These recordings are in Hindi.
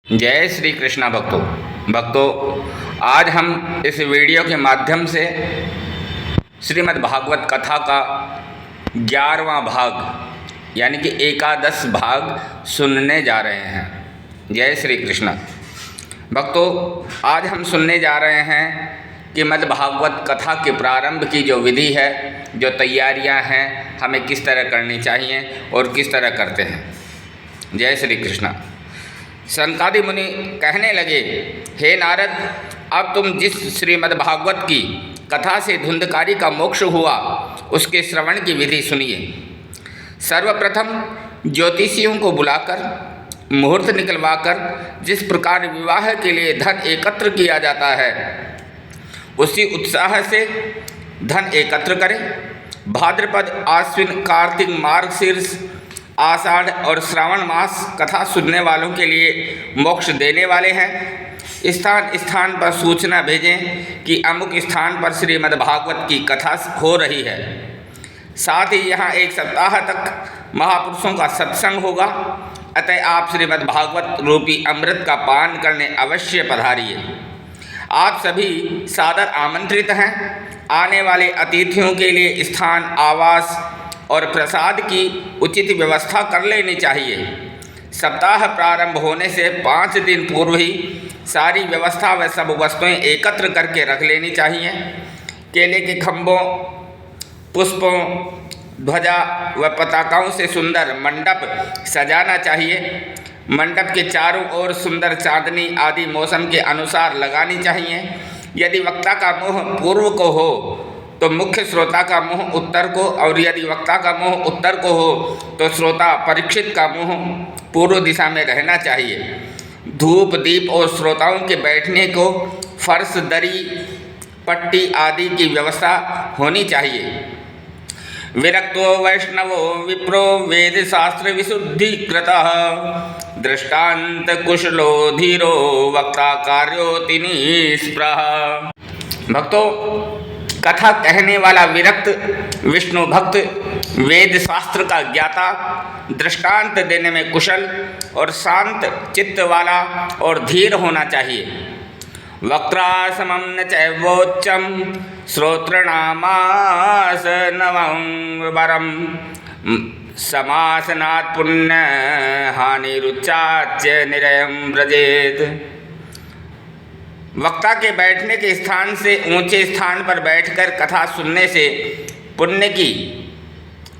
जय श्री कृष्णा भक्तों, आज हम इस वीडियो के माध्यम से श्रीमद् भागवत कथा का 11वां भाग यानी कि एकादश भाग सुनने जा रहे हैं। जय श्री कृष्णा भक्तों, आज हम सुनने जा रहे हैं कि मद् भागवत कथा के प्रारंभ की जो विधि है, जो तैयारियां हैं, हमें किस तरह करनी चाहिए और किस तरह करते हैं। जय श्री कृष्णा। सनकादि मुनि कहने लगे, हे नारद, अब तुम जिस श्रीमद् भागवत की कथा से धुंधकारी का मोक्ष हुआ उसके श्रवण की विधि सुनिए। सर्वप्रथम ज्योतिषियों को बुलाकर मुहूर्त निकलवाकर जिस प्रकार विवाह के लिए धन एकत्र किया जाता है, उसी उत्साह से धन एकत्र करें। भाद्रपद, आश्विन, कार्तिक, मार्गशीर्ष, आषाढ़ और श्रावण मास कथा सुनने वालों के लिए मोक्ष देने वाले हैं। स्थान स्थान पर सूचना भेजें कि अमुक स्थान पर श्रीमद् भागवत की कथा हो रही है। साथ ही यहाँ 1 सप्ताह तक महापुरुषों का सत्संग होगा। अतः आप श्रीमद् भागवत रूपी अमृत का पान करने अवश्य पधारिए। आप सभी सादर आमंत्रित हैं। आने वाले अतिथियों के लिए स्थान, आवास और प्रसाद की उचित व्यवस्था कर लेनी चाहिए। सप्ताह प्रारंभ होने से 5 दिन पूर्व ही सारी व्यवस्था व सब वस्तुएं एकत्र करके रख लेनी चाहिए। केले के खंभों, पुष्पों, ध्वजा व पताकाओं से सुंदर मंडप सजाना चाहिए। मंडप के चारों ओर सुंदर चांदनी आदि मौसम के अनुसार लगानी चाहिए। यदि वक्ता का मुँह पूर्व को हो तो मुख्य श्रोता का मुँह उत्तर को, और यदि वक्ता का मुँह उत्तर को हो तो श्रोता परीक्षित का मुँह पूर्व दिशा में रहना चाहिए। धूप, दीप और श्रोताओं के बैठने को फर्श, दरी, पट्टी आदि की व्यवस्था होनी चाहिए। विरक्तो वैष्णवो विप्रो वेद शास्त्र विशुद्धिकृतः दृष्टांत कुशलो धीरो वक्ता कार्योति निष्प्रह। भक्तों, कथा कहने वाला विरक्त विष्णु भक्त, वेद शास्त्र का ज्ञाता, दृष्टांत देने में कुशल और शांत चित्त वाला और धीर होना चाहिए। वक्त्रा समं न चैवोच्चम श्रोतृणामासनवं वरम समासनात् पुण्य हानिरुच्चाच्य निरयं व्रजेत। वक्ता के बैठने के स्थान से ऊंचे स्थान पर बैठकर कथा सुनने से पुण्य की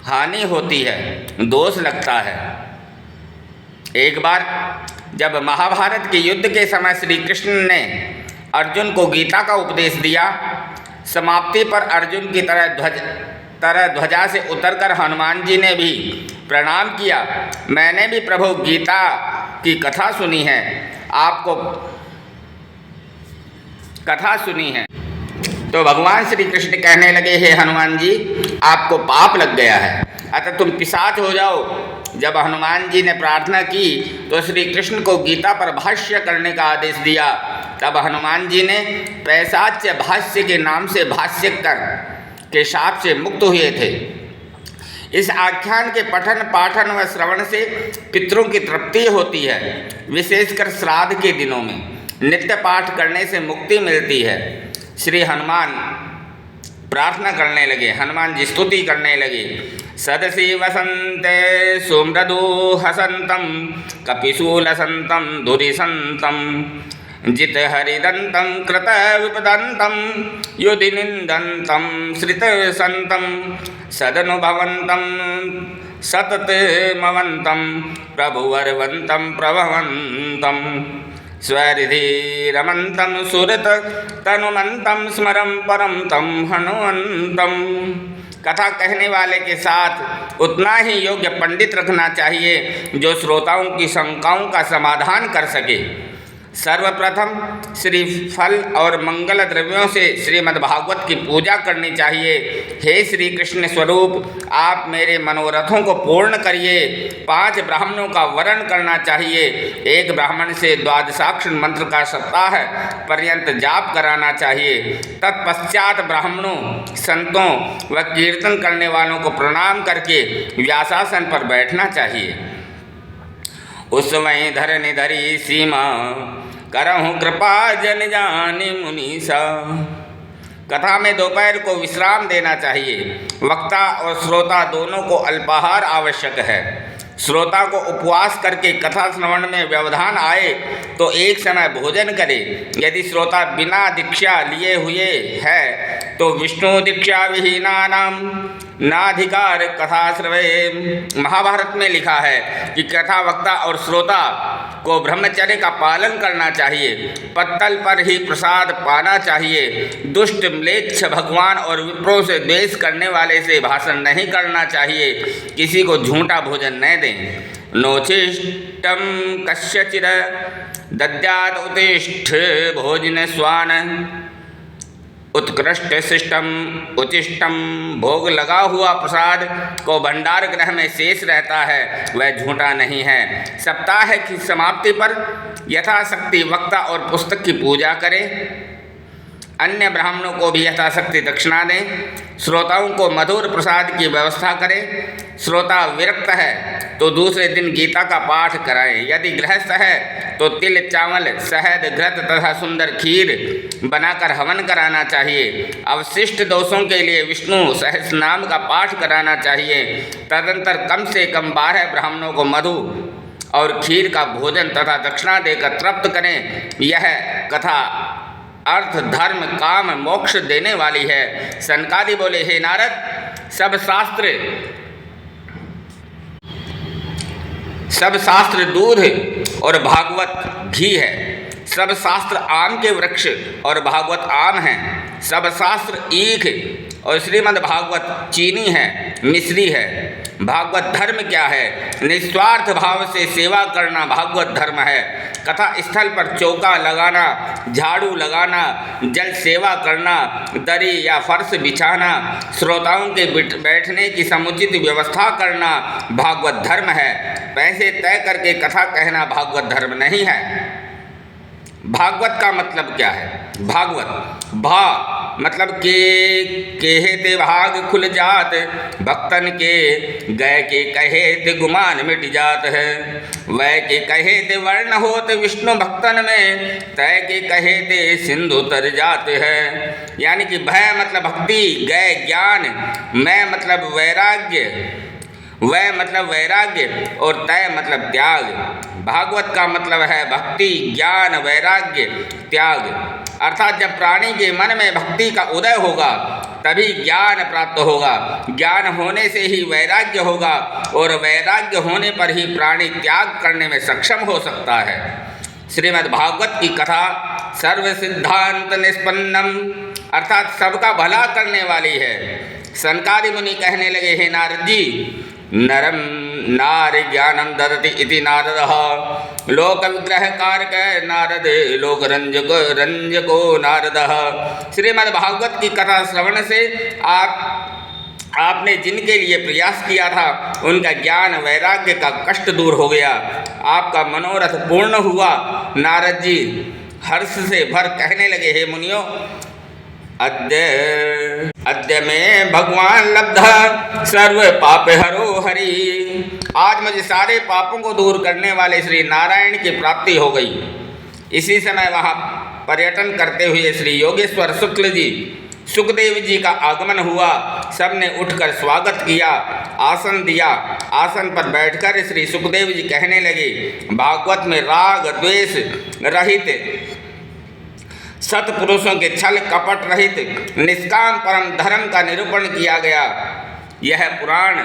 हानि होती है, दोष लगता है। एक बार जब महाभारत के युद्ध के समय श्री कृष्ण ने अर्जुन को गीता का उपदेश दिया, समाप्ति पर अर्जुन की तरह ध्वजा से उतरकर हनुमान जी ने भी प्रणाम किया। मैंने भी प्रभु गीता की कथा सुनी है, आपको कथा सुनी है। तो भगवान श्री कृष्ण कहने लगे, हे हनुमान जी, आपको पाप लग गया है, अतः तुम पिशाच हो जाओ। जब हनुमान जी ने प्रार्थना की तो श्री कृष्ण को गीता पर भाष्य करने का आदेश दिया। तब हनुमान जी ने पैशाच्य भाष्य के नाम से भाष्यकर के शाप से मुक्त हुए थे। इस आख्यान के पठन, पाठन व श्रवण से पितरों की तृप्ति होती है। विशेषकर श्राद्ध के दिनों में नित्य पाठ करने से मुक्ति मिलती है। श्री हनुमान प्रार्थना करने लगे, हनुमान जी स्तुति करने लगे। सदसि वसंते सुमृदु हसंतम कपिशूलसंतम धुरिसंतम जित हरिदंतम कृत विपदंतम युधि निंदंतम श्रित संतम सदनुभवंतम सततमवंतम प्रभुवरवंतम प्रभवंतम स्वरिधि रमंतम सुरत तनुमंतम स्मरम परम तम हनुमंतम। कथा कहने वाले के साथ उतना ही योग्य पंडित रखना चाहिए जो श्रोताओं की शंकाओं का समाधान कर सके। सर्वप्रथम श्री फल और मंगल द्रव्यों से श्रीमद् भागवत की पूजा करनी चाहिए। हे श्री कृष्ण स्वरूप, आप मेरे मनोरथों को पूर्ण करिए। 5 ब्राह्मणों का वरण करना चाहिए। एक ब्राह्मण से द्वादशाक्षर मंत्र का सप्ताह पर्यंत जाप कराना चाहिए। तत्पश्चात ब्राह्मणों, संतों व कीर्तन करने वालों को प्रणाम करके व्यासासन पर बैठना चाहिए। उस वहीं धरनि धरी सीमा, करहूँ कृपा जन जानि मुनीसा। कथा में दोपहर को विश्राम देना चाहिए। वक्ता और श्रोता दोनों को अल्पाहार आवश्यक है। श्रोता को उपवास करके कथा श्रवण में व्यवधान आए तो एक समय भोजन करे। यदि श्रोता बिना दीक्षा लिए हुए है तो विष्णु दीक्षा विहीनानाम नाधिकार कथा श्रवे। महाभारत में लिखा है कि कथा वक्ता और श्रोता को ब्रह्मचर्य का पालन करना चाहिए। पत्तल पर ही प्रसाद पाना चाहिए। दुष्ट म्लेच्छ भगवान और विप्रों से द्वेष करने वाले से भाषण नहीं करना चाहिए। किसी को झूठा भोजन न दें। नोचिष्टम कस्यचिद दद्यात् उत्तिष्ठ भोजन स्वान। उत्कृष्ट शिष्टम उचिष्टम, भोग लगा हुआ प्रसाद को भंडार गृह में शेष रहता है, वह झूठा नहीं है। सप्ताह की समाप्ति पर यथाशक्ति वक्ता और पुस्तक की पूजा करें। अन्य ब्राह्मणों को भी यथाशक्ति दक्षिणा दें। श्रोताओं को मधुर प्रसाद की व्यवस्था करें। श्रोता विरक्त है तो दूसरे दिन गीता का पाठ कराएं। यदि गृहस्थ है तो तिल चावल शहद घृत तथा सुंदर खीर बनाकर हवन कराना चाहिए। अवशिष्ट दोषों के लिए विष्णु सहस्रनाम का पाठ कराना चाहिए। तदंतर कम से कम 12 ब्राह्मणों को मधु और खीर का भोजन तथा दक्षिणा देकर तृप्त करें। यह कथा अर्थ धर्म काम मोक्ष देने वाली है। सनकादि बोले, हे नारद, सब शास्त्र दूध और भागवत घी है। सब शास्त्र आम के वृक्ष और भागवत आम है। सब शास्त्र ईख और श्रीमद् भागवत चीनी है, मिश्री है। भागवत धर्म क्या है? निस्वार्थ भाव से सेवा करना भागवत धर्म है। कथा स्थल पर चौका लगाना, झाड़ू लगाना, जल सेवा करना, दरी या फर्श बिछाना, श्रोताओं के बैठने की समुचित व्यवस्था करना भागवत धर्म है। पैसे तय करके कथा कहना भागवत धर्म नहीं है। भागवत का मतलब क्या है? भागवत भा मतलब केहेते भाग खुल जात, भक्तन के गए के कहेते गुमान मिट जात है। वै के कहेते वर्ण होत विष्णु भक्तन में, तय के कहेते सिंधु तर जाते हैं। यानी कि भय मतलब भक्ति, गए ज्ञान, मैं मतलब वैराग्य, वै मतलब वैराग्य और तय मतलब त्याग। भागवत का मतलब है भक्ति, ज्ञान, वैराग्य, त्याग। अर्थात जब प्राणी के मन में भक्ति का उदय होगा तभी ज्ञान प्राप्त होगा। ज्ञान होने से ही वैराग्य होगा और वैराग्य होने पर ही प्राणी त्याग करने में सक्षम हो सकता है। श्रीमद् भागवत की कथा सर्व सिद्धांत निष्पन्नम अर्थात सबका भला करने वाली है। सनकादि मुनि कहने लगे, हे नारद जी, नरम नारि ज्ञानम ददति इति नारदः, लोक विग्रह कारक नारद लोक रंजको नारदः। श्रीमद् भागवत की कथा श्रवण से आपने जिनके लिए प्रयास किया था उनका ज्ञान वैराग्य का कष्ट दूर हो गया। आपका मनोरथ पूर्ण हुआ। नारद जी हर्ष से भर कहने लगे, हे मुनियों, अद्य में भगवान लब्ध सर्व पाप हरो हरि। आज मुझे सारे पापों को दूर करने वाले श्री नारायण की प्राप्ति हो गई। इसी समय वहाँ पर्यटन करते हुए श्री योगेश्वर शुक्ल जी, सुखदेव जी का आगमन हुआ। सबने उठकर स्वागत किया, आसन दिया। आसन पर बैठकर श्री सुखदेव जी कहने लगे, भागवत में राग द्वेष रहित, सतपुरुषों के छल कपट रहित निष्काम परम धर्म का निरूपण किया गया। यह पुराण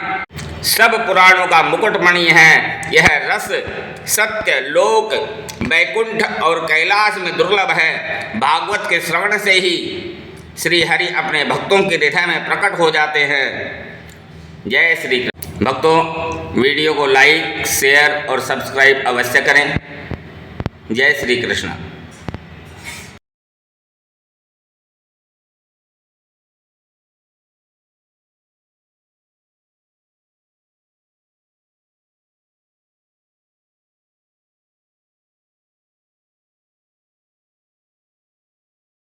सब पुराणों का मुकुटमणि है। यह रस सत्य, लोक, वैकुंठ और कैलाश में दुर्लभ है। भागवत के श्रवण से ही श्री हरि अपने भक्तों के हृदय में प्रकट हो जाते हैं। जय श्री कृष्ण। भक्तों, वीडियो को लाइक, शेयर और सब्सक्राइब अवश्य करें। जय श्री कृष्ण।